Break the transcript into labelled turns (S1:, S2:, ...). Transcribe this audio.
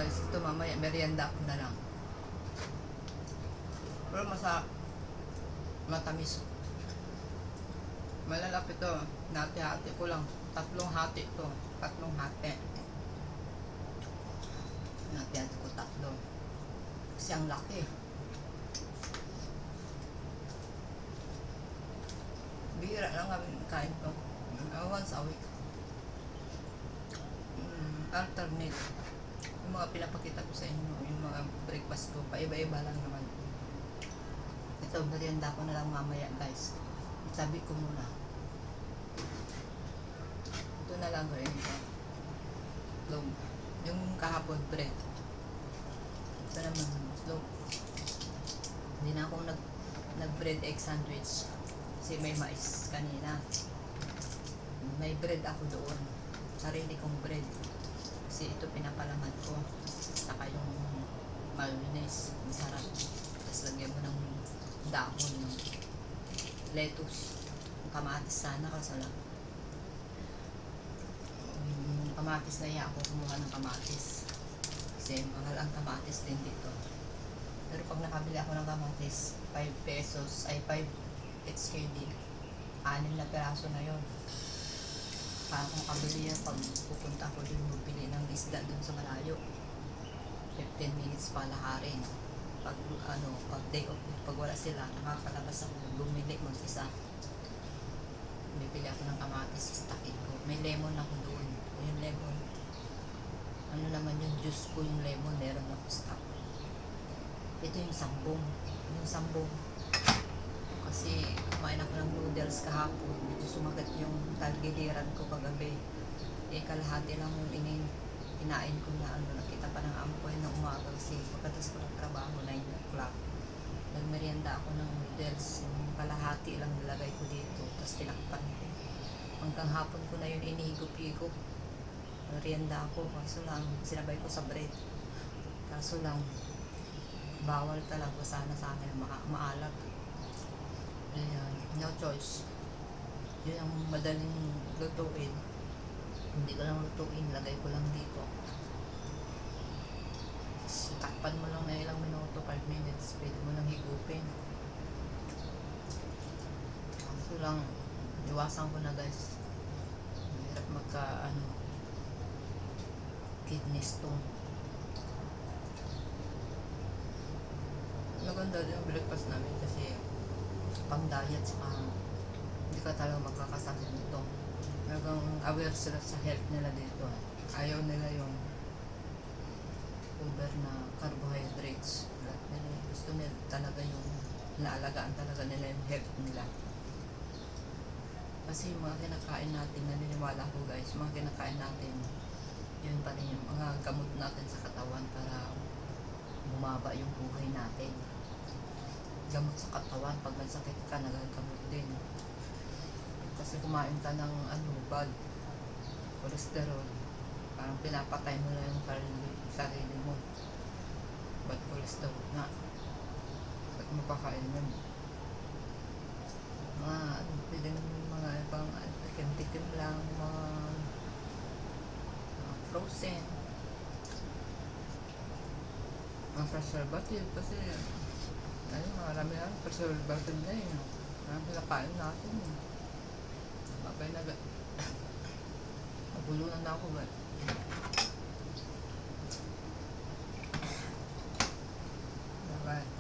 S1: guys, ito mamaya merienda ako na lang. Pero matamis. Malalapit to. Hati-hati ko lang. 3 hati to. 3 hati. Hati-hati ko 3. Kasi ang laki. Bihira lang kami kain to. Once a week. Alternate. Yung mga pinapakita ko sa inyo, yung mga breakfast ko, paiba-iba lang naman. Ito, merienda ko na lang mamaya guys. Itabi ko muna. Ito na lang rin. Slow. Yung kahapon bread. Ito naman slow. Hindi na ako nag-bread egg sandwich. Kasi may mais kanina. May bread ako doon. Sarili kong bread. Kasi ito pinapalaman ko. Saka yung mayonnaise. Masarap. Tapos lagyan mo ng dahon ng lettuce. Kamatis sana kasi lang. Kamatis na iya ako kumuha ng kamatis. Kasi mahal ang kamatis din dito. Pero pag nakabili ako ng kamatis, 5 pesos, ay 5 HKD. 6 na peraso na yon. Para kung kabili yan, pag pupunta ako din magbili ng isda dun sa malayo. 15 minutes pa laharin. Pag day off, pag wala sila, nakakalabas ako bumili mag-isa. Bibili ako ng kamatis, istakin ko. May lemon ako doon. Yung lemon. Ano naman yung juice ko, yung lemon, meron ako stock. Ito yung sambong. Yung sambong. Kasi kumain ako ng noodles kahapon. Medyo sumagat yung talgiliran ko kagabi. Kalahati lang yung kinain ko na nakita pa ng ampoy ng umaga kasi pagkatas ko ng trabaho 9 o'clock. Nagmerienda ako ng noodles. Yung kalahati lang nilagay ko dito. Tapos tinakpan ko. Hanggang hapon ko na yun inihigop-higop. Merienda ako. Kaso lang, sinabay ko sa bread. Kaso lang, bawal talaga sana sa akin maalat. Ayan, no choice. Yun ang madaling lutuin. Hindi ko lang lutuin, lagay ko lang dito. Takpan mo lang na ilang minuto, 5 minutes, pwede mo lang higupin. So lang, iwasan ko na guys. Hirap kidney stone. Maganda din yung breakfast namin kasi pang diet saka hindi ka talaga magkakasakit nito. Talagang aware sila sa health nila dito. Ayaw nila yung over na carbohydrates. Gusto nila talaga yung naalagaan talaga nila yung health nila. Kasi yung mga kinakain natin, naniniwala ko guys, mga kinakain natin, yun pa rin yung mga gamot natin sa katawan para bumaba yung buhay natin. Gamot sa katawan, pag nagsakit ka, nagagamot din. Kasi kumain ka ng bad cholesterol, parang pinapatay mo na yung sarili mo. Bad cholesterol na. Ba't mo pakain yun? Pwede mga ibang tikim-tikim lang, mga frozen, mga preservative kasi ayun, marami lang preservative na yun. Marami pinakain natin yun. Babay na nagulunan na ako ba? Bye.